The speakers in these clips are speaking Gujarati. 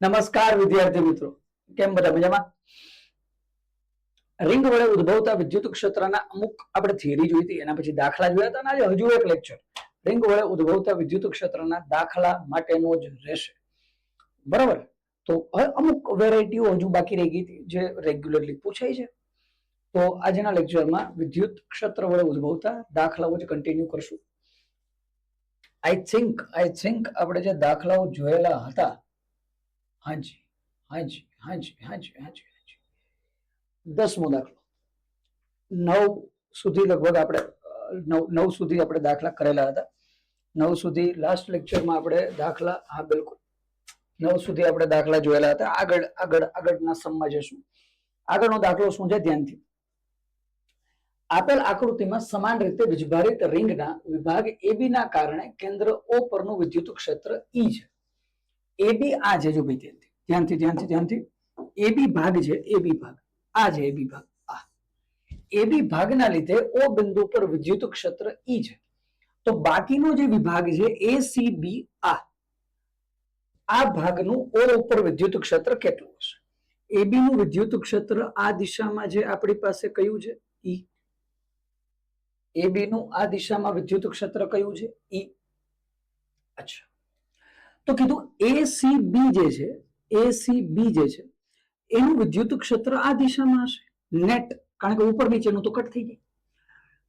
નમસ્કાર વિદ્યાર્થી મિત્રો, કેમ બધા મજામાં? રિંગ વડે ઉદ્ભવતા વિદ્યુત ક્ષેત્રના અમુક આપણે થિયરી જોઈ હતી, એના પછી દાખલા જોયા હતા, અને આજે હજુ એક લેક્ચર રિંગ વડે ઉદ્ભવતા વિદ્યુત ક્ષેત્રના દાખલા માટેનો જ રહેશે. બરાબર? તો અમુક વેરાયટીઓ હજુ બાકી રહી ગઈ હતી જે રેગ્યુલરલી પૂછાય છે. તો આજના લેક્ચરમાં વિદ્યુત ક્ષેત્ર વડે ઉદ્ભવતા દાખલાઓ જ કન્ટિન્યુ કરશું. આઈ થિંક આપણે જે દાખલાઓ જોયેલા હતા, હાજી હાજી હાજી હાજી હાજી હાજી 10મો દાખલો 9 સુધી લગભગ આપણે 9 સુધી આપણે દાખલા કરેલા હતા. 9 સુધી લાસ્ટ લેક્ચરમાં આપણે દાખલા, હા બિલકુલ 9 સુધી આપણે દાખલા જોયેલા હતા. આગળના સમમાં જશું. આગળનો દાખલો શું છે? ધ્યાનથી આપેલ આકૃતિમાં સમાન રીતે વીજભારિત રિંગના વિભાગ AB ના કારણે કેન્દ્ર O પરનું વિદ્યુત ક્ષેત્ર E છે. AB આ છે, જો ભાઈ ધ્યાનથી AB ભાગ છે, AB ભાગ આ છે, AB ભાગ આ AB ભાગના લીધે O બિંદુ પર વિદ્યુત ક્ષેત્ર E છે. તો બાકીનો જે વિભાગ છે ACB, આ ભાગનું O ઉપર વિદ્યુત ક્ષેત્ર કેટલું હશે? AB નું વિદ્યુત ક્ષેત્ર આ દિશામાં છે, આપણી પાસે કયું છે? E. AB નું આ દિશામાં વિદ્યુત ક્ષેત્ર કયું છે? E. અચ્છા, તો કીધું ACB જે છે, એનું વિદ્યુત ક્ષેત્ર આ દિશામાં હશે નેટ, કારણ કે ઉપર નીચેનું તો કટ થઈ ગયું.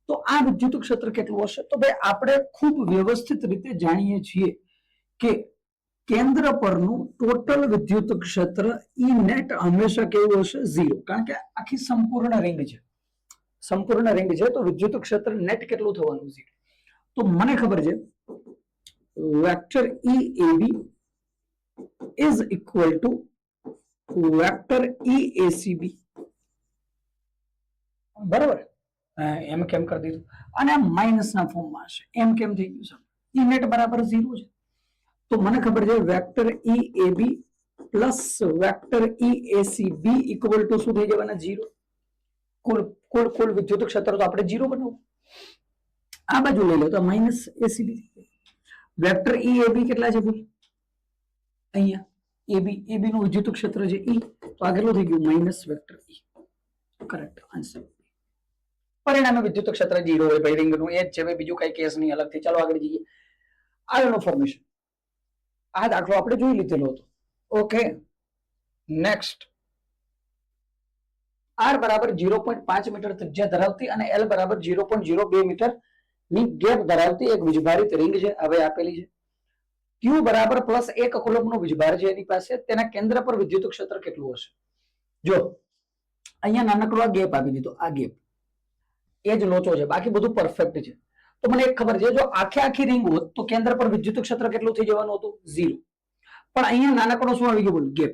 તો આ વિદ્યુત ક્ષેત્ર કેટલું હશે? તો ભાઈ આપણે ખૂબ વ્યવસ્થિત રીતે જાણીએ છીએ કે કેન્દ્ર પરનું ટોટલ વિદ્યુત ક્ષેત્ર E નેટ હંમેશા કેવું હશે? 0, કારણ કે આખી સંપૂર્ણ રિંગ છે, તો વિદ્યુત ક્ષેત્ર નેટ કેટલું થવાનું? 0. તો મને ખબર છે vector EAB is equal to vector EACB. બરાબર? એમ કેમ કરી દીધું, અને આ માઇનસ ના ફોર્મમાં હશે. એમ કેમ થઈ ગયું? E નેટ બરાબર 0 છે. તો મને ખબર છે vector EAB plus vector EACB equal to શું થઈ જવાના? 0. કુલ વિદ્યુત ક્ષેત્ર તો આપણે 0 બનાવવું. આ બાજુ લઈ લો તો માઇનસ ACB. વેક્ટર EAB કેટલા છે? અહીંયા AB નું વિદ્યુત ક્ષેત્ર છે E, તો આ કેટલું થઈ ગયું? Minus vector E. Correct answer. પરિણામે વિદ્યુત ક્ષેત્ર 0 હોય ભાઈ રિંગનું, એ જ છે ભાઈ, બીજું કઈ કેસ નહીં અલગથી. ચાલો આગળ જઈએ. આગળનો ફોર્મેશન, આ દાખલો આપણે જોઈ લીધેલો હતો. Okay, next. R બરાબર 0.5 મીટર ત્રિજ્યા ધરાવતી અને L બરાબર 0.02 મીટર ની ગેપ ધરાવતી એક વીજભારિત રિંગ છે, હવે આપેલી છે. Q બરાબર +1 કુલમ્બ નો વીજભાર છે એની પાસે. તેના કેન્દ્ર પર વિદ્યુત ક્ષેત્ર કેટલું હશે? જો અહીંયા નાનકડો આ ગેપ આપી દીધો, આ ગેપ એ જ લોચો છે, બાકી બધું પરફેક્ટ છે. તો મને એક ખબર છે, જો આખી રિંગ હોત તો કેન્દ્ર પર વિદ્યુત ક્ષેત્ર કેટલું થઈ જવાનું હતું? 0. પણ અહીંયા નાનકડો શું આવી ગયું? બોલ, ગેપ.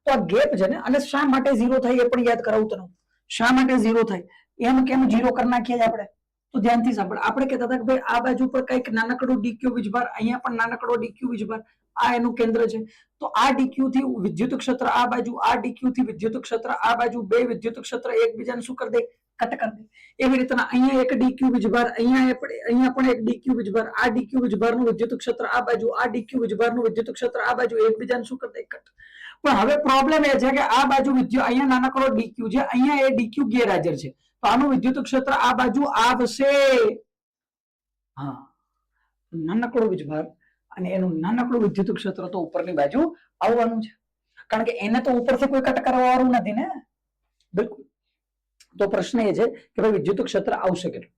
તો આ ગેપ છે ને, અને શા માટે 0 થાય એ પણ યાદ કરાવું તને. શા માટે 0 થાય? એમ કેમ 0 કરી નાખીએ આપણે? તો ધ્યાનથી સાંભળ. આપણે કહેતા હતા કે ભાઈ આ બાજુ પર કઈક નાનકડો DQ વીજભાર, અહીંયા પણ નાનકડો DQ વીજભાર, આ એનું કેન્દ્ર છે. તો આ DQ થી વિદ્યુત ક્ષેત્ર આ બાજુ, આ DQ થી વિદ્યુત ક્ષેત્ર આ બાજુ, બે વિદ્યુત ક્ષેત્ર એકબીજાને શું કરી દે? કટ કરી દે. એવી રીતના અહીંયા એક DQ વીજભાર, અહીંયા પણ એક DQ વીજભાર, આ DQ વીજભારનું વિદ્યુત ક્ષેત્ર આ બાજુ, આ DQ વીજભારનું વિદ્યુત ક્ષેત્ર આ બાજુ, એકબીજાને શું કરી દે? કટ. પણ હવે પ્રોબ્લેમ એ છે કે આ બાજુ વિદ્યુત, અહીંયા નાનકડો DQ છે, અહીંયા એ DQ ગેરહાજર છે, તો આનું વિદ્યુત ક્ષેત્ર આ બાજુ આવશે. હા, નાનકડો વીજભાર અને એનું નાનકડું વિદ્યુત ક્ષેત્ર તો ઉપરની બાજુ આવવાનું છે, કારણ કે એને તો ઉપરથી કોઈ કટ કરવા વાળું નથી ને. બિલકુલ. તો પ્રશ્ન એ છે કે ભાઈ વિદ્યુત ક્ષેત્ર આવશે કેટલું?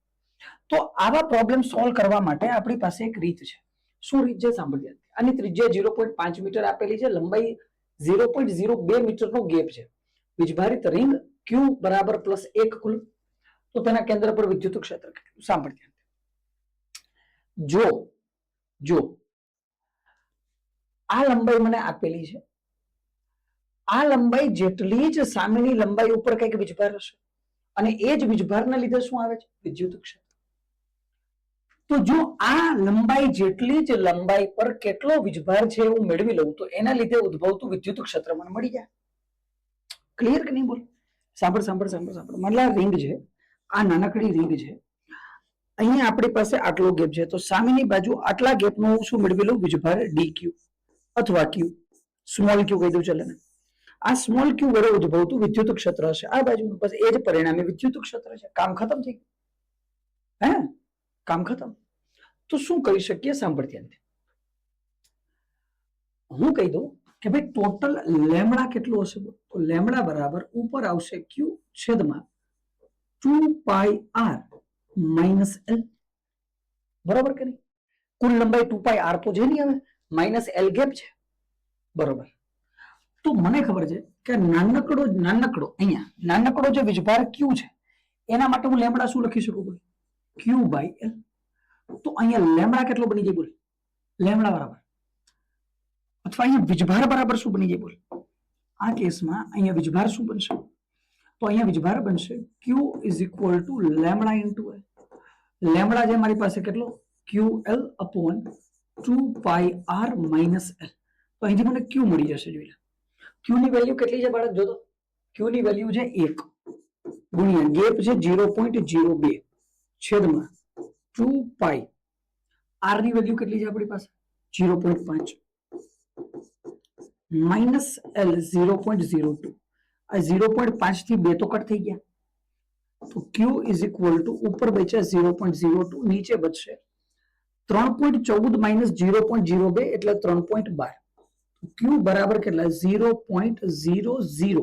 તો આવા પ્રોબ્લેમ સોલ્વ કરવા માટે આપણી પાસે એક રીત છે. શું રીત છે? સાંભળીએ. આની ત્રિજ્યા 0.5 મીટર આપેલી છે, લંબાઈ 0.02 મીટરનો ગેપ છે. વીજભારિત રિંગ Q બરાબર +1 કુલમ્બ. તો તેના કેન્દ્ર પર વિદ્યુત ક્ષેત્ર કેટલું? સાંભળીએ. જો આ લંબાઈ મને આપેલી છે, આ લંબાઈ જેટલી જ સામેની લંબાઈ ઉપર કઈક વીજભાર હશે, અને એ જ વીજભારના લીધે શું આવે છે? વિદ્યુત ક્ષેત્ર. તો જો આ લંબાઈ જેટલી જ લંબાઈ પર કેટલો વીજભાર છે એવું મેળવી લઉં તો એના લીધે ઉદ્ભવતું વિદ્યુત ક્ષેત્ર મને મળી જાય. ક્લિયર કે નહીં? બોલ. સાંભળ. મને રિંગ છે, આ નાનકડી રિંગ છે, અહીંયા આપણી પાસે આટલો ગેપ છે, તો સામેની બાજુ આટલા ગેપનો હું શું મેળવી લઉં? વીજભાર DQ અથવા Q. સ્મોલ ક્યુ કહી દઉં ચાલે ને. આ સ્મોલ ક્યુ વડે ઉદ્ભવતું વિદ્યુત ક્ષેત્ર હશે આ બાજુનું, બસ એ જ પરિણામી વિદ્યુત ક્ષેત્ર છે. કામ ખતમ થઈ ગયું. હે કામ ખતમ. તો શું કરી શકીએ? સાંભળ ધ્યાનથી. હું કહી દઉં કે ભાઈ ટોટલ લેમડા કેટલું હશે? તો લેમડા બરાબર ઉપર આવશે ક્યુ છેદમાં 2πr માઇનસ એલ. બરોબર કે નહીં? કુલ લંબાઈ 2πr તો છે નહીં, હવે માઇનસ એલ ગેપ છે. બરોબર. તો મને ખબર છે કે નાનકડો અહીંયા નાનકડો જે વીજભાર ક્યુ છે એના માટે હું લેમડા શું લખી શકું? બોલ ક્યુ બાય એલ. તો અહીંયા લેમડા કેટલો બની જાય? બોલ લેમડા બરાબર, અથવા અહીંયા વીજભાર બરાબર શું બની જાય? બોલ આ કેસમાં અહીંયા વીજભાર શું બનશે? તો અહીંયા વીજભાર બનશે Q is equal to lambda into L. Lambda જે મારી પાસે કેટલો? Q L upon 2πr minus L. તો અહીંથી મને ક્યુ મળી જશે. જોઈ લે ક્યુ ની વેલ્યુ કેટલી છે બાળક? જો તો ક્યુ ની વેલ્યુ છે 1 ગુણ્યા ગેપ છે 0.02 છેદમાં 2π. r ની વેલ્યુ કેટલી છે આપણી પાસે? 0.5 માઇનસ એલ 0.02. આ 0.5 થી 2 તો કટ થઈ ગયા. તો ક્યુ ઇઝ ઇક્વલ ટુ ઉપર બચ્યા 0.02, નીચે બચશે 3.14 માઇનસ 0.02 એટલે 3.12. ક્યુ બરાબર કેટલા? 0.00.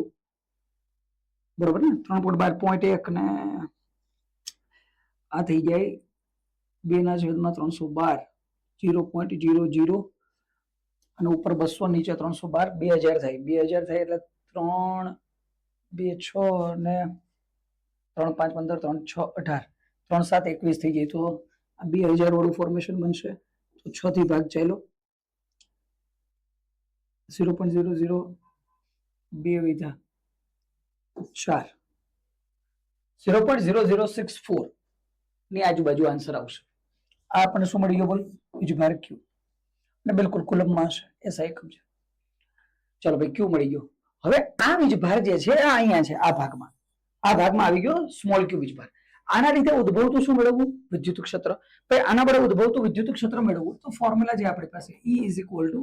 બરોબર ને? 3.12.1 ને આ થઈ જાય 2 ના છેદમાં 312 0.00 અને ઉપર 200 નીચે 312 2000 થાય. 2000 થાય એટલે 3 2 6 ને 3 5 15 3 6 18 3 7 21 થઈ જાય. તો આ 2000 વાળું ફોર્મેશન બનશે. તો 6 થી ભાગ ચાલો 0.00 2 વિધા 4 0.0064 ની આજુબાજુ આન્સર આવશે. આ આપણને શું મળી ગયો? બોલ વીજભાર ક્યુ. અને બિલકુલ કુલમમાં હશે, એસા એકમ છે. ચાલો ભાઈ ક્યુ મળી ગયો. હવે આ વીજભાર જે છે આ અહીંયા છે, આ ભાગમાં આવી ગયો સ્મોલ ક્યુ વીજભાર. આના રીતે ઉદ્ભવતું શું મેળવવું? વિદ્યુત ક્ષેત્ર. ભાઈ આના વડે ઉદ્ભવતું વિદ્યુત ક્ષેત્ર મેળવવું તો ફોર્મ્યુલા જે આપણી પાસે E is equal to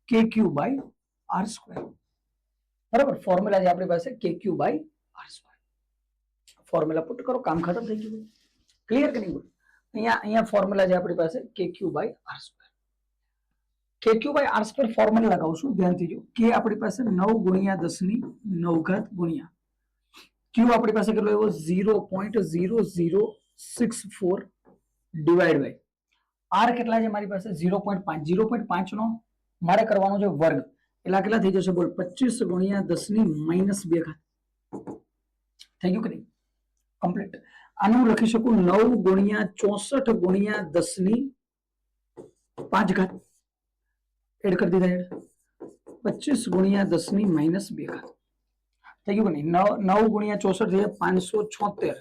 KQ by R square. બરાબર? ફોર્મ્યુલા જે આપણી પાસે KQ by R square. Formula put કરો, કામ ખતમ થઈ ગયું. ક્લિયર કે નહીં? અહીંયા ફોર્મ્યુલા જે આપણી પાસે KQ by R square. KQ by R square formula લગાવશું, ધ્યાનથી જો. K આપણી પાસે 9 ગુણ્યા 10 ની 9 ઘાત ગુણ્યા Q આપણી પાસે કેટલો આવ્યો? 0.0064 ડિવાઈડ બાય R કેટલા છે મારી પાસે? 0.5. 0.5 નો મારે કરવાનો છે વર્ગ, એટલે કેટલા થઈ જશે? બોલ 25 ગુણ્યા 10 ની માઇનસ 2 ઘાત. થઈ ગયું કે નહીં? કમ્પ્લીટ. આનું હું લખી શકું 9 ગુણ્યા 64 ગુણ્યા 10 ની 5 ઘાત. એડ કરી દીધા. 25 ગુણ્યા 10 ની માઇનસ 2 ઘાત. થઈ ગયું કે નહીં? 9 ગુણ્યા 64 છે 576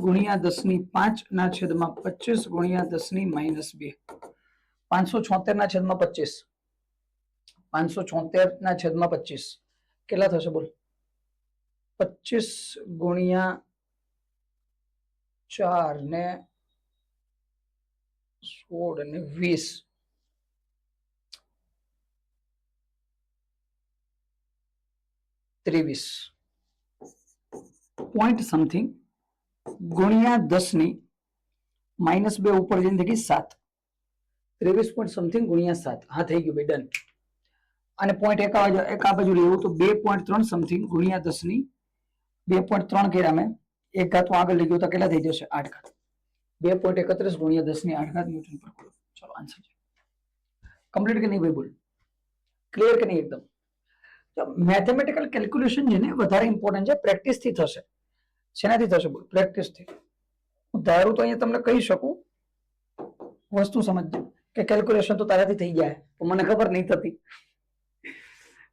ગુણ્યા 10 ની 5 ના છેદમાં 25 ગુણ્યા 10 ની માઇનસ 2. 576 ના છેદમાં 25, 576 ના છેદમાં 25 કેટલા થશે? બોલ 25 ગુણ્યા 4 ને 16 ને 20 23 પોઈન્ટ સમથિંગ ગુણ્યા 10 ની માઇનસ 2 ઉપર જઈને થઈ ગઈ 7. 23 પોઈન્ટ સમથિંગ ગુણ્યા 7. હા થઈ ગયું ભાઈ, ડન. અને પોઈન્ટ એક આ બાજુ લેવું તો 2.3 સમથિંગ ગુણ્યા 10 ની 2.3 કર્યા મેં, એક ઘાત આગળ લઈ ગયો તો કેટલા થઈ જશે? 8 ઘાત. 2.31 ગુણ્યા 10 ની 8 ઘાત ન્યૂટન પર કુલમ. ચલો આન્સર છે. કમ્પ્લીટ કે નહીં ભાઈ? બોલ ક્લિયર કે નહીં? એકદમ. મેથેમેટિકલ કેલ્ક્યુલેશન છે ને વધારે ઇમ્પોર્ટન્ટ છે, પ્રેક્ટિસ થી થશે. શેનાથી થશે? બોલ પ્રેક્ટિસ થી. હું ધારું તો અહીંયા તમને કહી શકું, વસ્તુ સમજજો કે કેલ્ક્યુલેશન તો તારાથી થઈ જાય, તો મને ખબર નહીં થતી.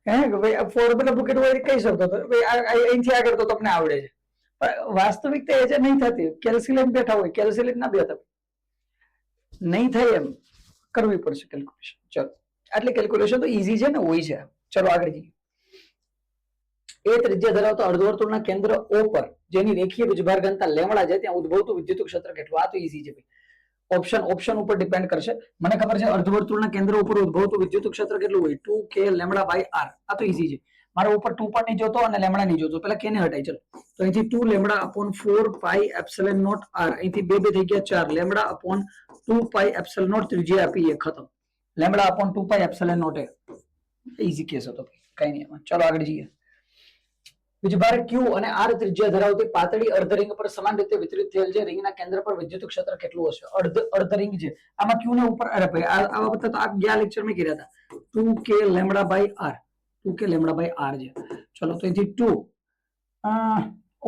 હે કે ભાઈ ફોર્મ્યુલા બુકેટ હોય કહી શકતો હતો ભાઈ અહીંથી આગળ તો તમને આવડે છે, પણ વાસ્તવિકતા એ છે નહીં થતી. કેલ્ક્યુલેટ બેઠા હોય, કેલ્ક્યુલેટ ના બેઠા નહીં થાય, એમ કરવી પડશે કેલ્ક્યુલેશન. ચલો આટલી કેલ્ક્યુલેશન તો ઈઝી છે ને, હોય છે. ચલો આગળ જઈએ. એ ત્રિજ્યા ધરાવતો અર્ધવર્તુળના કેન્દ્ર O પર જેની રેખીય વીજભાર ઘનતા લેમડા છે ત્યાં ઉદ્ભવતું વિદ્યુત ક્ષેત્ર કેટલું? આ તો ઈઝી છે ભાઈ. ઓપ્શન ઉપર ડિપેન્ડ કરશે. મને ખબર છે અર્ધવર્તુળના કેન્દ્ર ઉપર ઉદ્ભવતું વિદ્યુત ક્ષેત્ર કેટલું હોય 2k લેમ્ડા બાય r. આ તો ઈઝી છે. મારો ઉપર 2 પણ નહીં જોતો અને લેમ્ડા નહીં જોતો. પેલા કેને હટાય ચલો. તો અહીંથી 2 lambda upon 4 pi epsilon naught r. અહીંથી બે થઈ ગયા 4 lambda upon 2 pi epsilon naught ત્રિજ્યા આપી એ ખતમ. Lambda upon 2 pi epsilon naught એ ઈઝી કેસ હતો. કઈ નહીં એમાં. ચલો આગળ જઈએ. વીજભાર q અને r ત્રિજ્યા ધરાવતી પાતળી અર્ધરિંગ પર સમાન રીતે વિતરિત થયેલ છે. રિંગના કેન્દ્ર પર વિદ્યુત ક્ષેત્ર કેટલું હશે? અર્ધરિંગ છે. આમાં q ને ઉપર અરે ભાઈ આ વખતે તો આ ગયા લેક્ચર માં કર્યા હતા. 2k lambda by r. 2k lambda by r છે. ચલો તો અહીંથી 2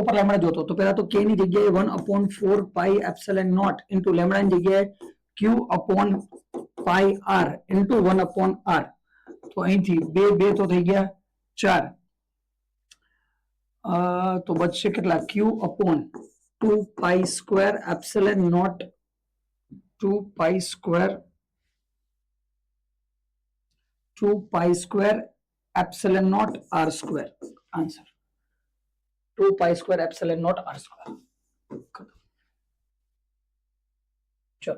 ઉપર લેમ્ડા જોતો તો પહેલા તો k ની જગ્યાએ 1/4 pi epsilon naught into lambda ની જગ્યાએ q upon pi r into 1/r. તો અહીંથી બે તો થઈ ગયા 4. તો બચશે કેટલા? q upon 2 pi square epsilon naught 2 pi square epsilon naught r square. Answer 2 pi square epsilon naught r square. ચલો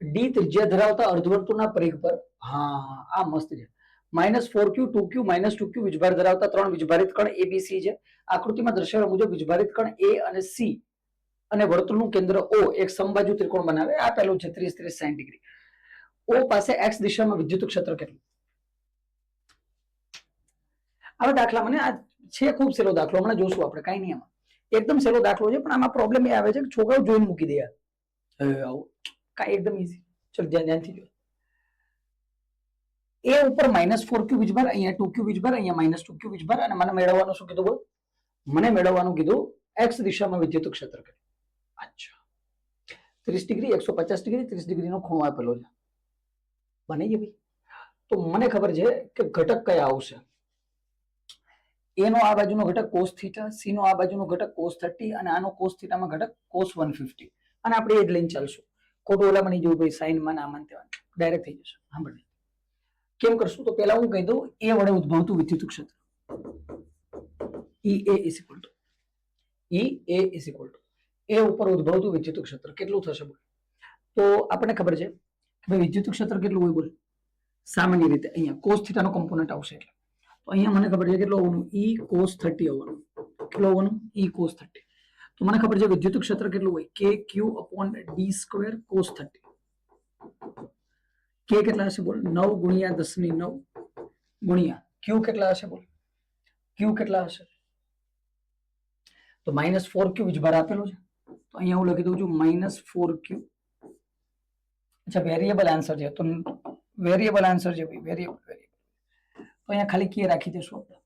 d ત્રિજ્યા ધરાવતા અર્ધવર્તુળના પરિઘ પર હા આ મસ્ત છે. -4q 2q -2q વીજભાર ધરાવતા 3 વીજભારિત કણ abc છે. આકૃતિમાં દર્શાવ્યા મુજબ વીજભારિત કણ a અને c અને વર્તુળનું કેન્દ્ર o એક સમબાજુ ત્રિકોણ બનાવે. આ પહેલું છે 30 30 60 ડિગ્રી. o પાસે x દિશામાં વિદ્યુત ક્ષેત્ર કેટલું? હવે દાખલા મને આ છે ખૂબ સહેલો દાખલો, હમણાં જોશું આપણે. કઈ નહીં, આમાં એકદમ સહેલો દાખલો છે પણ આમાં પ્રોબ્લેમ એ આવે છે કે છોકરાઓ જોઈને મૂકી દે. આવું કાંઈ એકદમ ઈઝી. ચલો ધ્યાનથી જો. એ ઉપર -4q વીજભાર, અહીંયા 2q વીજભાર, અહીંયા -2q વીજભાર અને મને મેળવવાનું શું કીધું? બોલ. મને મેળવવાનું કીધું x દિશામાં વિદ્યુત ક્ષેત્ર કેટલું. અચ્છા 30 ડિગ્રી 150 ડિગ્રી 30 ડિગ્રીનો ખૂણો આપેલો છે. બની ગયું ભાઈ. તો મને ખબર છે કે ઘટક કયા આવશે. a નો આ બાજુનો ઘટક cos થીટા, c નો આ બાજુનો ઘટક cos 30 અને આનો cos થીટામાં ઘટક cos 150. અને આપણે એ જ લઈને ચાલશું. ખોટું ઓલા બની જવું ભાઈ, સાઈન માં આમાં તેમાં ડાયરેક્ટ થઈ જશે. સાંભળે કેમ કરશું? તો પહેલા હું કહી દઉં a વડે ઉદ્ભવતું વિદ્યુત ક્ષેત્ર EA is equal to a ઉપર ઉદ્ભવતું વિદ્યુત ક્ષેત્ર કેટલું થશે બોલ? તો આપણને ખબર છે કે ભાઈ વિદ્યુત ક્ષેત્ર કેટલું હોય બોલ? સામાન્ય રીતે અહીંયા cos થીટા નો કોમ્પોનન્ટ આવશે એટલે તો અહીંયા મને ખબર છે કેટલું આવવાનું? E cos 30 આવવાનું. કેટલું આવવાનું? E cos 30. તો મને ખબર છે વિદ્યુત ક્ષેત્ર કેટલું હોય? KQ upon d square cos 30. k કેટલા હશે બોલ? 9 ગુણ્યા 10 ની 9 ગુણ્યા q કેટલા હશે બોલ? q કેટલા હશે? તો -4q વીજભાર આપેલો છે તો અહીંયા હું લખી દઉં છું -4q. અચ્છા વેરિયેબલ આન્સર છે તો વેરિયેબલ આન્સર છે ભાઈ, વેરિયેબલ તો અહીંયા ખાલી k રાખી દેશું આપણે,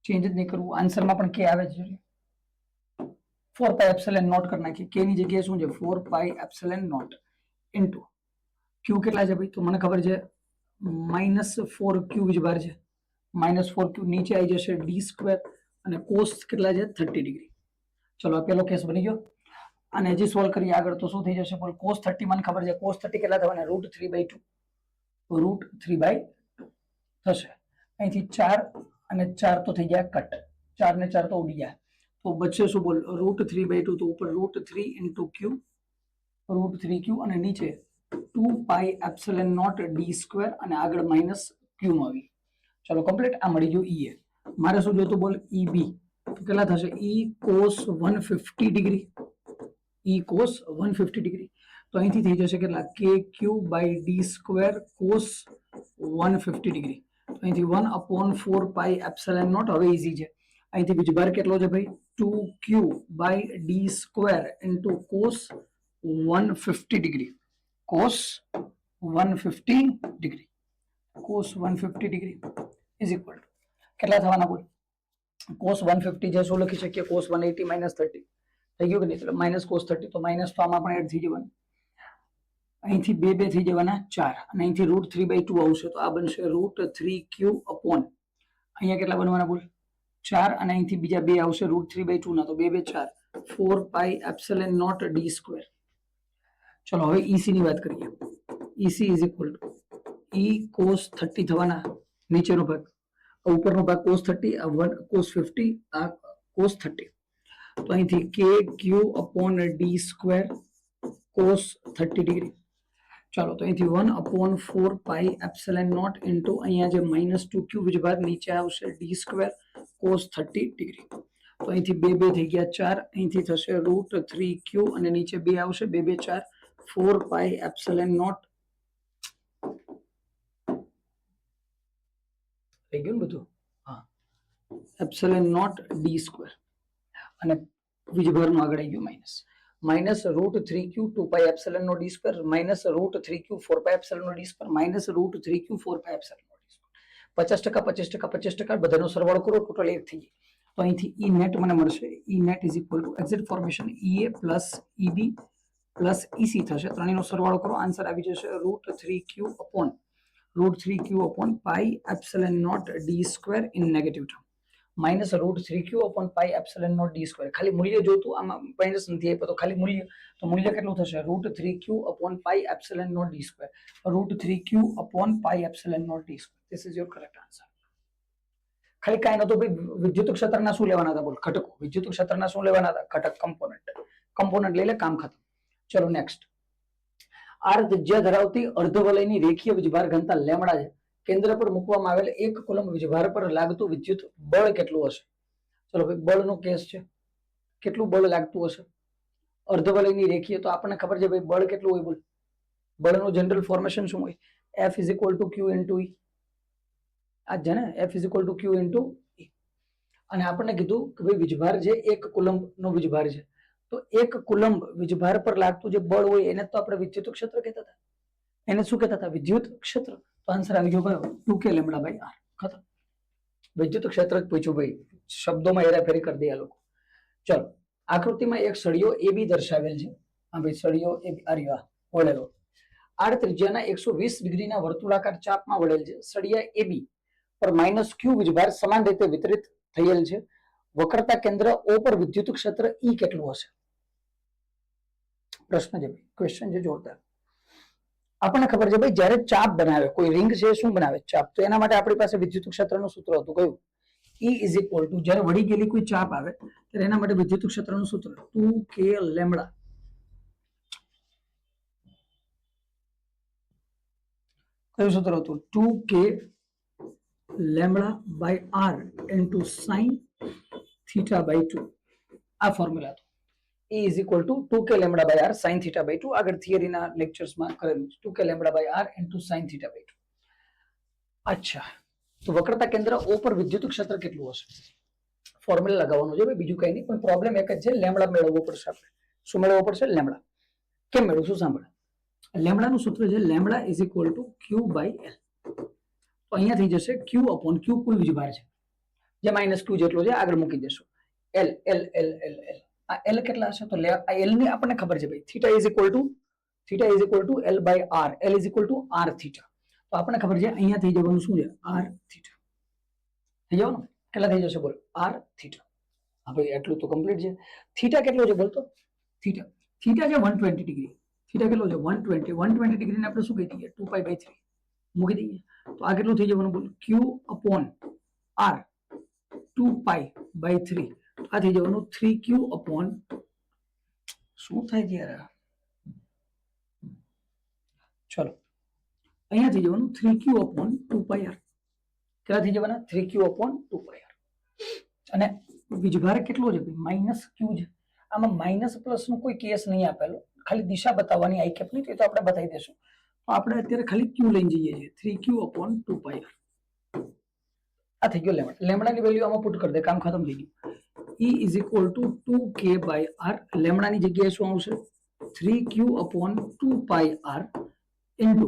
ચેન્જ જ નહીં કરવું. આન્સરમાં પણ k આવે છે. 4 પાઈ એપ્સિલોન નોટ કરી નાખીએ. k ની જગ્યાએ શું છે? 4 pi epsilon naught into q કેટલા છે ભાઈ? તો મને ખબર છે -4q વીજભાર છે. -4q નીચે આવી જશે d સ્ક્વેર અને cos કેટલા છે? 30 ડિગ્રી. ચલો આ પેલો કેસ બની ગયો. અને હજી સોલ્વ કરીએ આગળ તો શું થઈ જશે બોલ? cos 30 મને ખબર છે. cos 30 કેટલા થવાના? √3/2 થશે. અહીંથી 4 અને 4 તો થઈ ગયા કટ. 4 ને 4 તો ઉડી ગયા. તો બચશે શું બોલ? √3/2. તો ઉપર √3 into q √3q અને નીચે 2 pi epsilon naught d square અને આગળ માઇનસ q માં આવી. ચલો કમ્પ્લીટ. આ મળી ગયું EA. મારે શું જોતું બોલ? EB. તો કેટલા થશે? E cos 150 degree. E cos 150 degree. તો અહીંથી થઈ જશે કેટલા? KQ by d square cos 150 degree. તો અહીંથી 1/4 પાઈ એપ્સિલોન નોટ. હવે ઈઝી છે. અહીંથી વીજભાર કેટલો છે ભાઈ? 2q by d square into cos 150 degree. cos 150 degree. cos 150 degree is equal to કેટલા થવાના બોલ? cos 150 છે શું લખી શકીએ? cos 180 -30 થઈ ગયું કે નહીં? એટલે માઇનસ cos 30 તો માઇનસ તો આમાં પણ એડ થઈ જવાનું. અહીંથી બે થઈ જવાના 4 અને અહીંથી √3/2 આવશે તો આ બનશે √3q અપોન અહીંયા કેટલા બનવાના બોલ? 4 અને અહીંથી બીજા 2 આવશે √3/2 ના તો 2 2 4 4 pi epsilon naught d square. ચલો હવે EC ની વાત કરીએ. EC is equal to E cos 30 થવાના. નીચેનો ભાગ ઉપરનો ભાગ cos 30, આ 1 cos 50, આ cos 30. તો અહીંથી KQ upon d square cos 30 degree. ચાલો તો અહીંથી 1/4 પાઈ એપ્સિલોન નોટ ઇન્ટુ અહીંયા જે -2q વિજભાર નીચે આવશે d² cos 30 ડિગ્રી. તો અહીંથી 2 2 થઈ ગયા 4, અહીંથી થશે √3q અને નીચે 2 આવશે 2 2 4 4 પાઈ એપ્સિલોન નોટ થઈ ગયું બધું. હા, એપ્સિલોન નોટ d² અને વીજભારનું આગળ આવી ગયું માઇનસ √3q 2 પાઈ એપ્સિલોન નો d² -√3q 4 પાઈ એપ્સિલોન નો d² -√3q 4 પાઈ એપ્સિલોન નો d². 50% 50% 50% બધાનો સરવાળો કરો, ટોટલ 1 થઈ જાય. તો અહીંથી E નેટ મને મળશે. E net is equal two exact formation EA plus EB plus EC થશે. ત્રણેયનો સરવાળો કરો, આન્સર આવી જશે √3q upon pi epsilon naught d² in negative term. -√3q upon pi epsilon naught d². ખાલી મૂલ્ય જોતું, આમાં માઇનસ નથી આપ્યો તો ખાલી મૂલ્ય, તો મૂલ્ય કેટલું થશે? √3q upon pi epsilon naught d². √3q upon pi epsilon naught d². This is your correct answer. ખાલી કાંઈ નતું ભાઈ, વિદ્યુત ક્ષેત્રના શું લેવાના હતા? બોલ, ઘટકો. વિદ્યુત ક્ષેત્રના શું લેવાના હતા? ઘટક, કમ્પોનન્ટ લઈ લે, કામ ખતમ. ચલો નેક્સ્ટ. આર ત્રિજ્યા ધરાવતી અર્ધવલયની રેખીય વીજભાર ઘનતા લેમડા છે. કેન્દ્ર પર મૂકવામાં આવેલ 1 કુલમ્બ વીજભાર પર લાગતું વિદ્યુત બળ કેટલું હશે? ચલો ભાઈ, બળનો કેસ છે. કેટલું બળ લાગતું હશે? અર્ધવલયની રેખીય, તો આપણને ખબર છે ભાઈ બળ કેટલું હોય. બોલ, બળનું જનરલ ફોર્મેશન શું હોય? F = Q × E. આ છે ને, F = Q × E. અને આપણને કીધું કે ભાઈ વીજભાર જે 1 કુલમ્બ નો વીજભાર છે, તો 1 કુલમ્બ વીજભાર પર લાગતું જે બળ હોય એને તો આપણે વિદ્યુત ક્ષેત્ર કહેતા હતા. એને શું કહેતા હતા? વિદ્યુત ક્ષેત્ર. તો આન્સર આવી ગયો ભાઈ 2k λ/r. ખતમ. વિદ્યુત ક્ષેત્ર જ પૂછ્યું ભાઈ, શબ્દોમાં હેરાફેરી કરી દે આ લોકો. ચલો, આકૃતિમાં એક સળિયો AB દર્શાવેલ છે. હા ભાઈ, સળિયો AB આર્યા વળેલો આડ ત્રિજ્યાના 120 ડિગ્રીના વર્તુળાકાર ચાપમાં વળેલ છે. સળિયા AB પર -q વીજભાર સમાન રીતે વિતરિત થયેલ છે. વક્રતા કેન્દ્ર O પર વિદ્યુત ક્ષેત્ર E કેટલું હશે? પ્રશ્ન છે ભાઈ, ક્વેશ્ચન છે જોરદાર. આપણને ખબર છે ભાઈ, જ્યારે ચાપ બનાવે કોઈ રિંગ છે, શું બનાવે? ચાપ. તો એના માટે આપણી પાસે વિદ્યુત ક્ષેત્રનું સૂત્ર હતું. કયું? E = જ્યારે વળી ગયેલી કોઈ ચાપ આવે ત્યારે એના માટે વિદ્યુત ક્ષેત્રનું સૂત્ર 2k λ. કયું સૂત્ર હતું? 2k λ/r into sin θ/2. આ ફોર્મ્યુલા હતો. E = 2k λ/r sin θ/2. આગળ થિયરીના લેક્ચર્સમાં કરેલું છે. 2k λ/r into sin θ/2. અચ્છા, તો વક્રતા કેન્દ્ર O પર વિદ્યુત ક્ષેત્ર કેટલું હશે? ફોર્મ્યુલા લગાવવાનું છે ભાઈ, બીજું કઈ નહીં, પણ પ્રોબ્લેમ એક જ છે, લેમ્બડા મેળવવો પડશે આપણે. શું મેળવવો પડશે? લેમ્બડા. કેમ મેળવશું? સાંભળ. લેમ્બડાનું સૂત્ર છે λ = q/l. તો અહીંયા થઈ જશે q upon q કુલ વીજભાર છે, જે -q જેટલો છે, આગળ મૂકી દેશું. l l l l l. આ l કેટલા હશે? તો આ l ની આપણને ખબર છે ભાઈ, θ = l/r, l = r θ. તો આપણને ખબર છે અહીંયા થઈ જવાનું શું છે? r θ. થઈ જવાનું કેટલા થઈ જશે? બોલ, r θ. હા ભાઈ, એટલું તો કમ્પ્લીટ છે. થીટા કેટલો છે બોલતો? થીટા છે 120 ડિગ્રી. થીટા કેટલો છે? 120. 120 ડિગ્રીને આપણે શું કહી દઈએ? 2π/3 મૂકી દઈએ. તો આ કેટલું થઈ જવાનું? બોલ, q upon r 2π/3. આ થઈ જવાનું 3q upon, શું થાય છે યાર? ચલો, અહીંયા થઈ જવાનું 3q upon 2πr. કેટલા થઈ જવાના? 3q upon 2πr. અને વીજભાર કેટલો છે? -q છે. આમાં માઇનસ પ્લસ નો કોઈ કેસ નહીં આપેલો, ખાલી દિશા બતાવવાની આઈ કેપ ની, તો આપણે બતાવી દેશું. તો આપણે અત્યારે ખાલી q લઈને જઈએ છીએ, 3q upon 2πr. આ થઈ ગયો લેમ્બડા. લેમ્બડાની વેલ્યુ આમાં પુટ કરી દે, કામ ખતમ થઈ ગયું. E = 2k/r. લેમ્બડાની જગ્યાએ શું આવશે? 3q upon 2πr into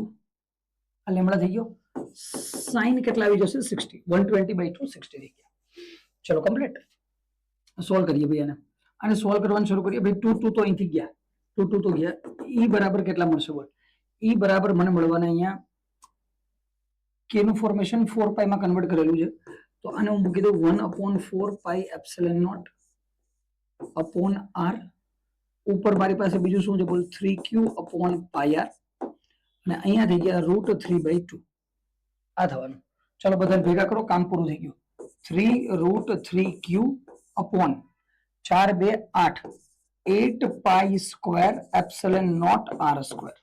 આ લેમ્બડા થઈ ગયો. સાઇન કેટલા આવી જશે? 60. 120/2 60 થઈ ગયા. ચલો કમ્પ્લીટ. સોલ્વ કરીએ ભાઈ આને. આને સોલ્વ કરવાનું શરૂ કરીએ ભાઈ. 2 2 તો અહીંથી ગયા, 2 2 તો ગયા. E બરાબર કેટલા મળશે? બોલ, E બરાબર મને મળવાના અહીંયા k નું ફોર્મેશન 4π માં કન્વર્ટ કરેલું છે, તો આને હું મૂકી દઉં 1/4πε0 upon r. ઉપર મારી પાસે બીજું શું છે? બોલ, 3q upon πr. અને અહીંયા થઈ ગયા √3/2. આ થવાનું. ચલો બધા ભેગા કરો, કામ પૂરું થઈ ગયું. 3 √3q upon 4 2 8 8 pi square epsilon naught R square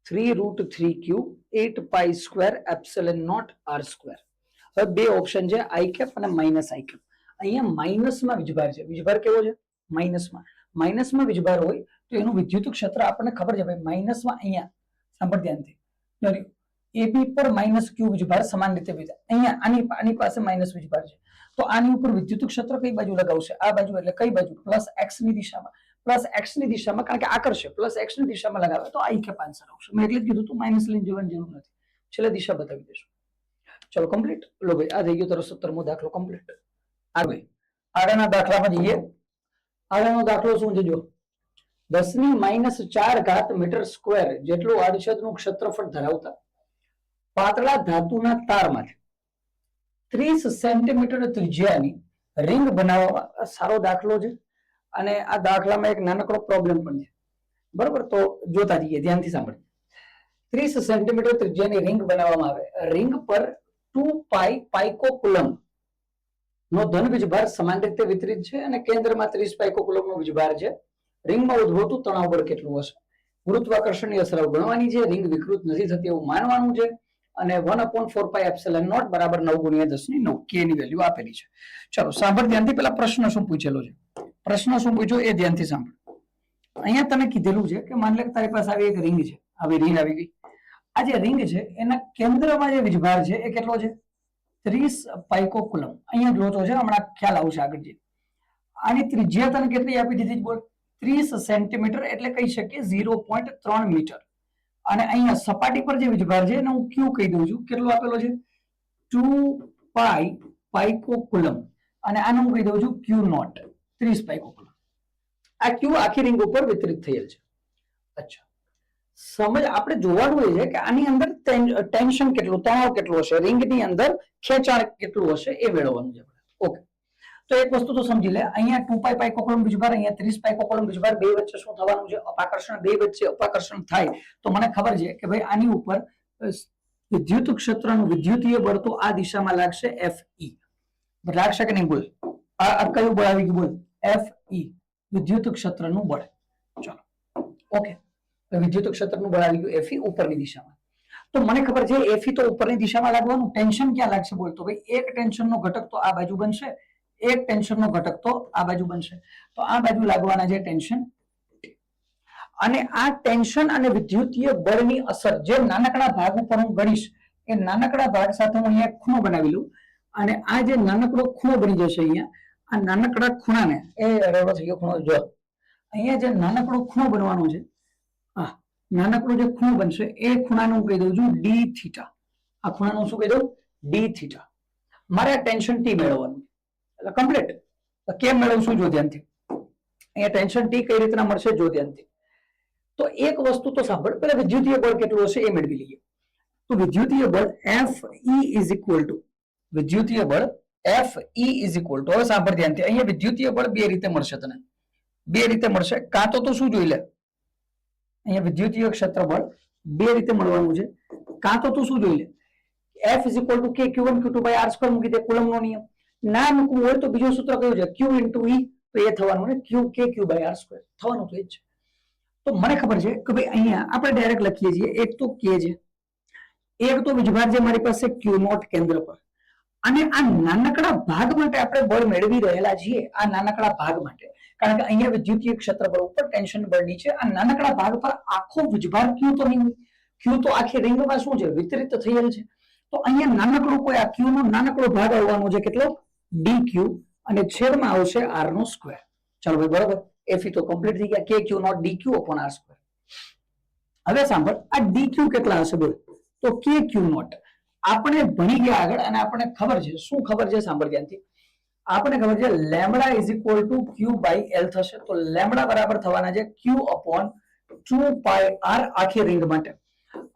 3 √3 cube 8 pi square epsilon naught R square. હવે બે ઓપ્શન છે આઈ કેપ અને માઇનસ આઈ કેપ. અહીંયા માઇનસમાં વીજભાર છે. વીજભાર કેવો છે? માઇનસમાં વીજભાર હોય તો એનું વિદ્યુત ક્ષેત્ર આપણને ખબર છે ભાઈ માઇનસમાં અહીંયા સાંભળ ધ્યાનથી એબી પર માઇનસ ક્યુ વીજભાર સમાન રીતે વિધે અહીંયા આની પાસે માઇનસ વીજભાર છે તો આની ઉપર વિદ્યુત ક્ષેત્ર કઈ બાજુ લગાવશે? આ બાજુ. એટલે કઈ બાજુ? પ્લસ એક્સ ની દિશામાં. પ્લસ એક્સ ની દિશામાં કારણ કે આકર્ષે પ્લસ એક્સ ની દિશામાં લગાવે તો આઈ કેપ આન્સર આવશે. મેં એટલે જ કીધું તું માઇનસ લઈને જવાની જરૂર નથી. છેલ્લે દિશા બતાવી દેશું. ચલો કમ્પ્લીટ. લો ભાઈ આ થઈ ગયો તારો 17મો દાખલો કમ્પ્લીટ. આગળના દાખલામાં જઈએ. આગળનો દાખલો શું છે? જો 10⁻⁴ મીટર સ્ક્વેર જેટલું આડછેદનું ક્ષેત્રફળ ધરાવતા પાતળા ધાતુના તારમાંથી 30 સેન્ટીમીટર ત્રિજ્યાની રિંગ બનાવવા. સારો દાખલો છે અને આ દાખલામાં એક નાનકડો પ્રોબ્લેમ પણ છે. બરોબર, તો જોતા જઈએ, ધ્યાનથી સાંભળો. 30 સેન્ટીમીટર ત્રિજ્યાની રિંગ બનાવવામાં આવે. રિંગ પર 2 પાઈ પાઇકોકુલમ નો ધન વીજભાર સમાન રીતે વિતરિત છે અને કેન્દ્રમાં 30 પાઇકોકુલમ નો વીજભાર છે. રિંગમાં ઉદ્ભવતું તણાવ બળ કેટલું હશે? ગુરુત્વાકર્ષણની અસરો ગણવાની છે. રિંગ વિકૃત નથી થતી એવું માનવાનું છે અને 1/4 પાઈ એપ્સિલોન નોટ બરાબર 9 × 10⁹ કે ની વેલ્યુ આપેલી છે. ચલો સાંભળ ધ્યાનથી. પેલા પ્રશ્ન શું પૂછેલો છે? પ્રશ્ન શું પૂછ્યો એ ધ્યાનથી સાંભળ. અહીંયા તને કીધેલું છે કે માની લે કે તારી પાસે આવી એક રિંગ છે. આવી રિંગ આવી ગઈ. આ જે રિંગ છે એના કેન્દ્રમાં જે વીજભાર છે એ કેટલો છે? 30 પાઇકોકુલમ. અહીંયા જોતો છે, હમણાં ખ્યાલ આવશે આગળ જે. આની ત્રિજ્યા તને કેટલી આપી દીધી? બોલ. 30 સેન્ટીમીટર એટલે કહી શકીએ 0.3 મીટર. અને અહીંયા સપાટી પર જે વીજભાર છે એને હું ક્યુ કહી દઉં છું. કેટલો આપેલો છે? 2 પાઈ પાઇકોકુલમ. અને આને હું કહી દઉં છું ક્યુ નોટ 30 પાઇકોકુલમ. આ ક્યુ આખી રિંગ ઉપર વિતરિત થયેલ છે. અચ્છા, સમજ આપણે જોવાનું એ છે કે આની અંદર ટેન્શન કેટલું, તણાવ કેટલું હશે, રિંગની અંદર ખેંચાણ કેટલું હશે એ મેળવવાનું છે. ઓકે, તો એક વસ્તુ તો સમજી લે. અહીંયા 2 પાઈ પાઇકોકુલમ વીજભાર, અહીંયા 30 પાઇકોકુલમ વીજભાર, બે વચ્ચે શું થવાનું છે? અપાકર્ષણ. બે વચ્ચે અપાકર્ષણ થાય તો મને ખબર છે કે ભાઈ આની ઉપર વિદ્યુત ક્ષેત્રનું વિદ્યુતીય બળ તો આ દિશામાં લાગશે Fe. લાગશે કે નહીં? બોલ. આ કયું બળ આવી ગયું? બોલ. Fe, વિદ્યુત ક્ષેત્રનું બળ. ચલો ઓકે, વિદ્યુત ક્ષેત્રનું બળ આવી ગયું Fe ઉપરની દિશામાં. તો મને ખબર છે Fe તો ઉપરની દિશામાં લાગવાનું. ટેન્શન ક્યાં લાગશે? બોલ. તો ભાઈ એક ટેન્શનનો ઘટક તો આ બાજુ બનશે, એક ટેન્શનનો ઘટક તો આ બાજુ બનશે. તો આ બાજુ લાગવાના છે ટેન્શન. અને આ ટેન્શન અને વિદ્યુતીય બળની અસર જે નાનકડા ભાગ ઉપર હું ગણીશ એ નાનકડા ભાગ સાથે હું અહીંયા ખૂણો બનાવી લઉં અને આ જે નાનકડો ખૂણો બની જશે અહીંયા, આ નાનકડા ખૂણાને રેડો થઈ ગયો ખૂણો. જો અહીંયા જે નાનકડો ખૂણો બનવાનો છે, નાનકડો જે ખૂણો બનશે એ ખૂણાનું હું કહી દઉં છું ડી થીટા. આ ખૂણાનું શું કહી દઉં? D theta. મારે આ ટેન્શન ટી મેળવવાનું એટલે કમ્પ્લીટ. કેમ મેળવશું? જો ધ્યાનથી. અહીંયા ટેન્શન ટી કઈ રીતના મળશે? જો ધ્યાનથી. તો એક વસ્તુ તો સાંભળ, પેલા વિદ્યુતીય બળ કેટલું હશે એ મેળવી લઈએ. તો વિદ્યુતીય બળ વિદ્યુતીય બળ Fe ઇઝ ઇક્વલ ટુ, હવે સાંભળ ધ્યાનથી. અહીંયા વિદ્યુતીય બળ બે રીતે મળશે તને. બે રીતે મળશે. કાં તો તું શું જોઈ લે, અહીંયા વિદ્યુતીય ક્ષેત્ર બળ બે રીતે મળવાનું છે. કાં તો તું શું જોઈ લે, F is equal to K Q1 Q2 by R square મૂકી દે. કુલમનો નિયમ. ના મૂકવું હોય તો બીજું સૂત્ર કયું છે? Q into E. તો એ થવાનું ને Q K Q બાય R સ્ક્વેર થવાનું તો એ જ છે. તો મને ખબર છે કે ભાઈ અહીંયા આપણે ડાયરેક્ટ લખીએ છીએ. એક તો K છે, એક તો વીજભાર છે મારી પાસે Q નોટ કેન્દ્ર પર. અને આ નાનકડા ભાગ માટે આપણે બળ મેળવી રહેલા છીએ. આ નાનકડા ભાગ માટે, કારણ કે અહીંયા વિદ્યુતીય ક્ષેત્ર બળ ઉપર, ટેન્શન બળ નીચે. આ નાનકડા ભાગ પર આખો વીજભાર Q તો નહીં હોય. Q તો આખી રિંગમાં શું છે? વિતરિત થયેલ છે. તો અહીંયા નાનકડો કોઈ આ Q નો નાનકડો ભાગ આવવાનો છે. કેટલો? dq. અને છેદમાં આવશે R નો સ્ક્વેર. ચાલો ભાઈ બરોબર. Fe તો કમ્પ્લીટ થઈ ગયા. K Q naught dq upon R square. હવે સાંભળ, આ dq કેટલા હશે? બોલ. તો K Q નોટ આપણે ભણી ગયા આગળ અને આપણને ખબર છે. શું ખબર છે? સાંભળ ધ્યાનથી. આપણને ખબર છે lambda is equal to Q by L થશે. તો લેમ્બડા બરાબર થવાના છે Q upon 2 પાઈ R આખી રિંગ માટે.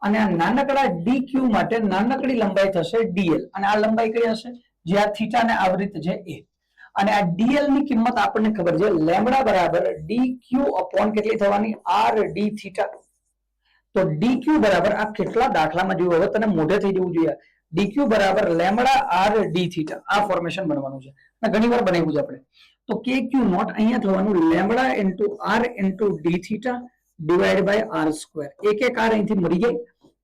અને આ નાનકડા dq માટે નાનકડી લંબાઈ થશે dl. અને આ લંબાઈ કઈ હશે? જે આ થીટાને આવૃત છે એ. અને આ dl ની કિંમત આપણને ખબર છે લેમ્બડા બરાબર dq upon કેટલી થવાની? R d theta. તો dq બરાબર આ કેટલા દાખલામાં જોયું, હવે તને મોઢે થઈ જવું જોઈએ. dq બરાબર લેમ્બડા R d થીટા. આ ફોર્મેશન બનવાનું છે અને ઘણી વાર બનાવ્યું છે આપણે. તો કે ક્યુ નોટ અહીંયા થવાનું lambda into R into d theta divide by R square. એક એક આર અહીંથી મળી જાય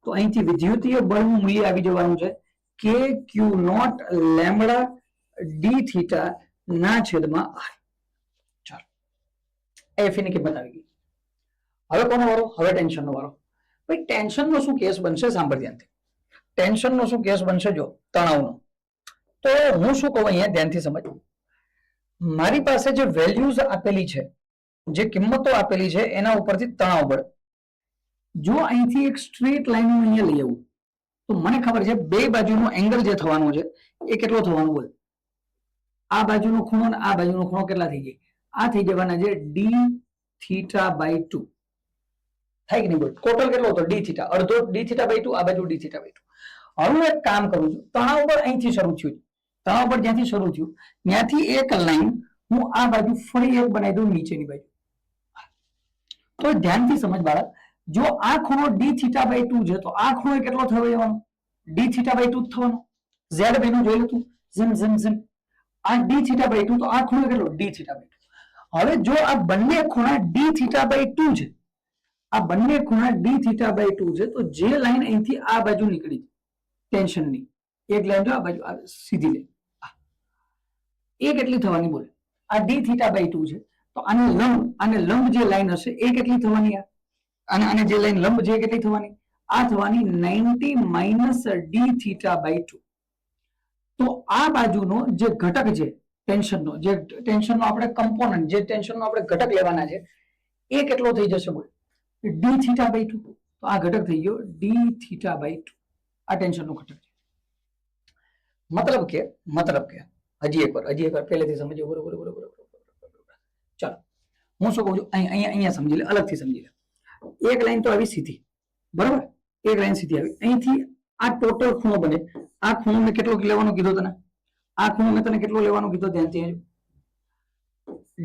તો અહીંથી વિદ્યુતીય બળનું મૂલ્ય આવી જવાનું છે કે ક્યુ નોટ લેમ્બડા ડી થીટા ના છેદમાં આર. ચાલો એફ ની કિંમત આવી ગઈ. હવે કોનો વારો? હવે ટેન્શન નો વારો. ભાઈ ટેન્શન નો શું કેસ બનશે? સાંભળ ધ્યાનથી. ટેન્શન નો શું કેસ બનશે? જો તણાવનો. તો હું શું કહું અહીંયા ધ્યાનથી સમજ. મારી પાસે જે વેલ્યુઝ આપેલી છે, જે કિંમતો આપેલી છે એના ઉપરથી તણાવ બળ, જો અહીંથી એક સ્ટ્રેટ લાઈન અહીંયા લઈ આવું તો મને ખબર છે બે બાજુનો એંગલ જે થવાનો છે એ કેટલો થવાનો? બોલ. આ બાજુનો ખૂણો અને આ બાજુનો ખૂણો કેટલા થઈ જાય? આ થઈ જવાના છે ડી થીટા બાય 2. થાય કે નહીં? બોલ. ટોટલ કેટલો હતો? D theta. અડધો ડી થીટા બાય 2, આ બાજુ ડી થીટા બાય 2. હવે હું એક કામ કરું છું. તણાવ બળ અહીંથી શરૂ થયું. તણાવ બળ જ્યાંથી શરૂ થયું ત્યાંથી એક લાઈન હું આ બાજુ ફરી એક બનાવી દઉં નીચેની બાજુ. તો ધ્યાનથી સમજ બાળક. જો આ ખૂણો ડી થીટા બાય 2 છે તો આ ખૂણો કેટલો થયો જવાનો? ડી થીટા બાય 2 થવાનો. ઝેડ બેનું જોઈ લીધું. ઝમ ઝમ ઝમ. આ ડી થીટા બાય 2 તો આ ખૂણો કેટલો? D theta by 2. હવે જો આ બંને ખૂણા ડી થીટા બાય 2 છે, આ બંને ખૂણા ડી થીટા બાય 2 છે, તો જે લાઈન અહીંથી આ બાજુ નીકળી ટેન્શનની એક લાઈન જો આ બાજુ સીધી લે, એ કેટલી થવાની? બોલે. આ ડી થીટા બાય 2 છે તો આને લંબ જે લાઈન હશે એ કેટલી થવાની? આને જે લાઈન લંબ છે કેટલી થવાની? આ થવાની 90 માઇનસ ડી થીટા બાય 2. તો આ બાજુનો જે ઘટક છે ટેન્શનનો, જે ટેન્શનનો આપણે કમ્પોનન્ટ, જે ટેન્શનનો આપણે ઘટક લેવાના છે એ કેટલો થઈ જશે? બોલ. D theta by 2. તો આ ઘટક થઈ ગયો ડી થીટા બાય 2. આ ટેન્શનનો ઘટક છે. મતલબ કે હજી એકવાર પહેલેથી સમજો. બરોબર. ચાલો હું શું કહું છું અહીંયા સમજી લે, અલગથી સમજી લે. એક લાઈન તો આવી સીધી, બરાબર? એક લાઈન સીધી આવી. અહીંથી આ ટોટલ ખૂણો બને. આ ખૂણો મેં કેટલો લેવાનો કીધો તને? આ ખૂણો મેં તને કેટલો લેવાનો કીધો? ધ્યાનથી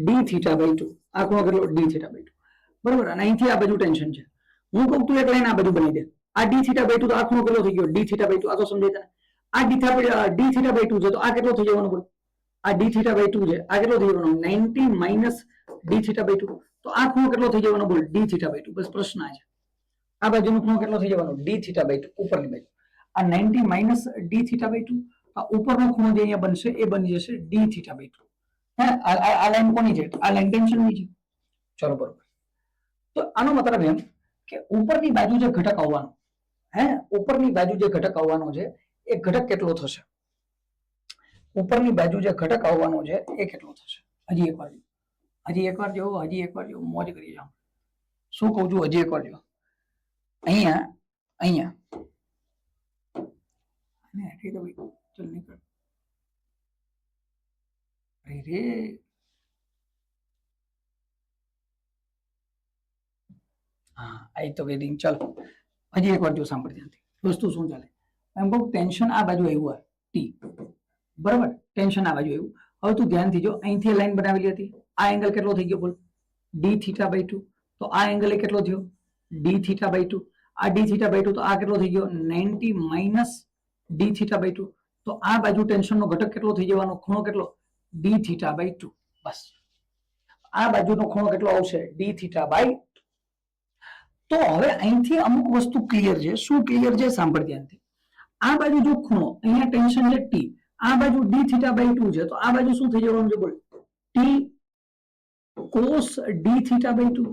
ડી થીટા બાય 2. આ ખૂણો કેટલો? D theta by 2. બરાબર. અને અહીંથી આ બાજુ ટેન્શન છે. હું કહું તું એક લાઈન આ બાજુ બનાવી દે. આ ડી થીટા બાય 2 તો આ ખૂણો કેટલો થઈ ગયો? D theta by 2. આ તો સમજાય તને? આ ડી થીટા બાય 2 છે તો આ કેટલો થઈ જવાનો? બોલ. આ ડી થીટા બાય 2 છે, આ કેટલો થઈ જવાનો? 90 માઇનસ ડી થીટા બાય 2. તો આ ખૂણો કેટલો થઈ જવાનો? બોલ. D theta by 2. બસ પ્રશ્ન આ છે. આ બાજુનો ખૂણો કેટલો થઈ જવાનો? ડી થીટા બાય 2 ઉપરની બાજુ. આ 90 માઇનસ ડી થીટા બાય 2. આ ઉપરનો ખૂણો જે અહીંયા બનશે એ બની જશે ડી થીટા બાય 2. હે, આ લાઈન કોની છે? આ લાઈન ટેન્શનની છે. ચલો બરોબર. તો આનો મતલબ એમ કે ઉપરની બાજુ જે ઘટક આવવાનો, ઉપરની બાજુ જે ઘટક આવવાનો છે એ ઘટક કેટલો થશે? ઉપરની બાજુ જે ઘટક આવવાનો છે એ કેટલો થશે? હજી એકવાર જો મોજ કરી જાઓ. શું કહું છું? હજી એકવાર જો. અહીંયા ચલ નીકળ. અરે હા, આઈ તો વેડિંગ. ચાલો હજી એકવાર જો, સાંભળ ધ્યાનથી. વસ્તુ શું ચાલે? એમ કહું ટેન્શન આ બાજુ આવ્યું, ટી, બરાબર? ટેન્શન આ બાજુ આવ્યું. હવે તું ધ્યાનથી જો, અહીંથી લાઈન બનાવેલી હતી. આ એંગલ કેટલો થઈ ગયો? બોલ. D theta by 2. તો આ એંગલ એ કેટલો થયો? D theta by 2. આ ડી થીટા બાય 2 તો આ કેટલો થઈ ગયો? 90 માઇનસ ડી થીટા બાય 2. તો આ બાજુ ટેન્શનનો ઘટક કેટલો થઈ જવાનો? ખૂણો કેટલો? D theta by 2. બસ. આ બાજુનો ખૂણો કેટલો આવશે? D theta by. તો હવે અહીંથી અમુક વસ્તુ ક્લિયર છે. શું ક્લિયર છે? સાંભળ ધ્યાનથી. આ બાજુ જો ખૂણો, અહીંયા ટેન્શન છે ટી, આ બાજુ ડી થીટા બાય 2 છે, તો આ બાજુ શું થઈ જવાનું છે? બોલ. T cos d theta by 2.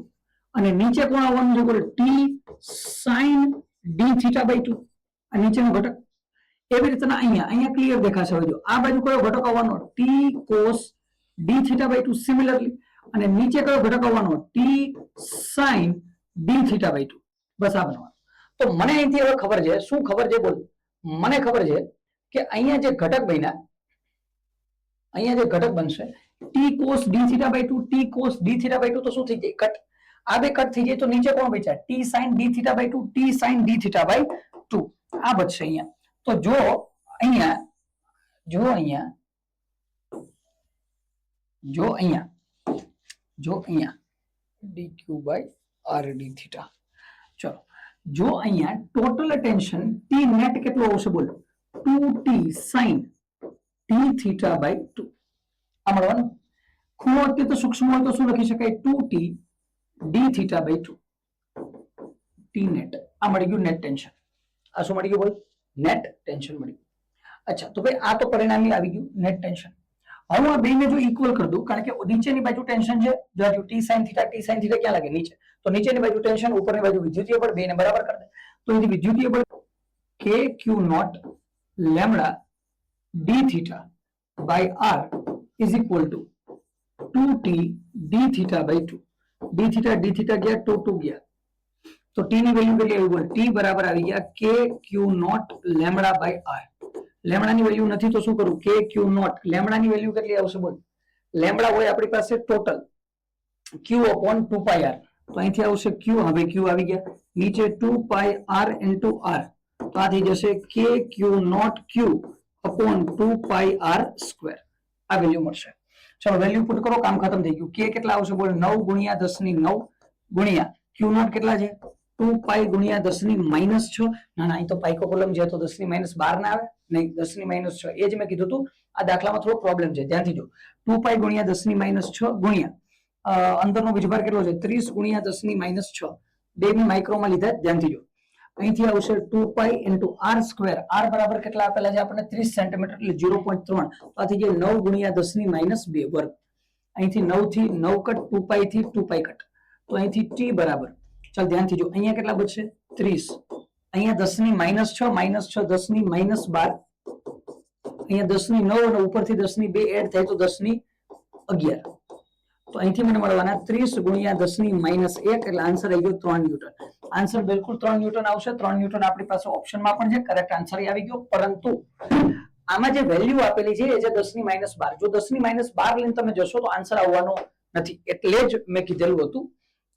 અને નીચે કોણ આવવાનું છે? બોલ. T sine d theta by 2. આ નીચેનો ઘટક. એવી રીતના અહીંયા ક્લિયર દેખાશે. હવે જો આ બાજુ કયો ઘટક આવવાનો? T cos d theta by 2. Similarly અને નીચે કયો ઘટક આવવાનો? T sine d theta by 2. બસ આ બનવાનું. તો મને અહીંથી હવે ખબર છે. શું ખબર છે? બોલ. મને ખબર છે કે અહીંયા જે ઘટક બન્યા, અહીંયા જે ઘટક બનશે T cos d theta by 2, T cos d theta by 2, તો શું થઈ જાય? કટ. આ બે કટ થઈ જાય તો નીચે કોણ બચ્યા? T sine d theta by 2, T sine d theta by 2. આ બચશે અહીંયા. તો જો અહીંયા d Q by R d theta. ચલો જો અહીંયા ટોટલ ટેન્શન ટી નેટ કેટલો આવશે? બોલો. 2t sin d theta by 2. આ મળવાનું. ખૂણો અત્યંત સૂક્ષ્મ હોય તો શું લખી શકાય 2t d theta by 2 t net આ મળી ગયું નેટ ટેન્શન આ શું મળી ગયું બોલ નેટ ટેન્શન મળી ગયું અચ્છા તો ભાઈ આ તો પરિણામી આવી ગયું નેટ ટેન્શન હવે આ બેને જો ઇક્વલ કરી દઉં કારણ કે નીચેની બાજુ ટેન્શન છે જો t sin theta ક્યાં લાગે નીચે તો નીચેની બાજુ ટેન્શન ઉપરની બાજુ વિદ્યુતીય બળ બેને બરાબર કરી દે તો અહીંથી વિદ્યુતીય બળ k q not lambda d theta by r is equal to 2t d theta by 2 d theta ગયા 2 ગયા તો t ની વેલ્યુ કેટલી આવી બોલ t બરાબર આવી ગયા k q not lambda by r lambda ની વેલ્યુ નથી તો શું કરું k q નોટ લેમ્ડા ની વેલ્યુ કેટલી આવશે બોલ લેમ્ડા હોય આપણી પાસે total q upon 2 pi r તો અહીંથી આવશે q હવે q આવી ગયા નીચે 2 pi r into r તો આ થઈ જશે k q naught q upon 2 pi r square આ વેલ્યુ મળશે ચલો વેલ્યુ પુટ કરો કામ ખતમ થઈ ગયું k કેટલા આવશે બોલ 9 ગુણ્યા 10 ની 9 ગુણ્યા q નોટ કેટલા છે 2 પાઈ ગુણ્યા 10 ની -6 ના ના અહીં તો પાઈ કો કોલમ છે તો 10 ની -12 ના આવે નહીં 10 ની -6 એ જ મેં કીધું હતું આ દાખલામાં થોડો પ્રોબ્લેમ છે ધ્યાનથી જો 2 પાઈ ગુણ્યા 10 ની -6 ગુણ્યા અંદરનો વીજભાર કેટલો છે 30 ગુણ્યા 10 ની -6 બે મી માઇક્રોમાં લીધા ધ્યાનથી જો અહીંથી આવશે 2 પાઈ into r સ્ક્વેર r બરાબર કેટલા આપેલા છે આપણને 30 સેન્ટીમીટર એટલે 0.3 તો આ થઈ જાય 9 ગુણ્યા 10 ની -2 વર્ગ અહીંથી 9 થી 9 કટ 2 પાઈ થી 2 પાઈ કટ તો અહીંથી t બરાબર ચાલ ધ્યાનથી જો અહીંયા કેટલા બચશે 30 અહીંયા 10 ની -6 -6 10 ની -12 અહીંયા 10 ની 9 અને ઉપરથી 10 ની 2 એડ થાય તો 10 ની 11 તો અહીંથી મને મળવાના 30 ગુણ્યા 10 ની -1 એટલે આન્સર આવી ગયો 3 ન્યૂટન આન્સર બિલકુલ 3 ન્યૂટન આવશે 3 ન્યૂટન આપણી પાસે ઓપ્શનમાં પણ છે કરેક્ટ આન્સર આવી ગયો પરંતુ આમાં જે વેલ્યુ આપેલી છે એ છે 10 ની -12 જો 10 ની -12 લઈને તમે જશો તો આન્સર આવવાનો નથી એટલે જ મેં કીધેલું હતું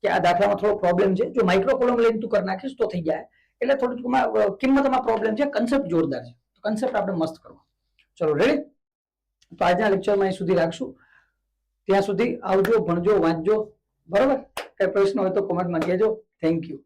કે આ દાખલામાં થોડો પ્રોબ્લેમ છે જો માઇક્રો કોલમ લઈને તું કરી નાખીશ તો થઈ જાય એટલે થોડું કિંમતમાં પ્રોબ્લેમ છે કન્સેપ્ટ જોરદાર છે તો કન્સેપ્ટ આપણે મસ્ત કરવો ચલો રેડી તો આજના લેક્ચરમાં અહીં સુધી રાખશું ત્યાં સુધી આવજો ભણજો વાંચજો બરોબર કઈ પ્રશ્ન હોય તો કોમેન્ટમાં કહેજો થેન્ક યુ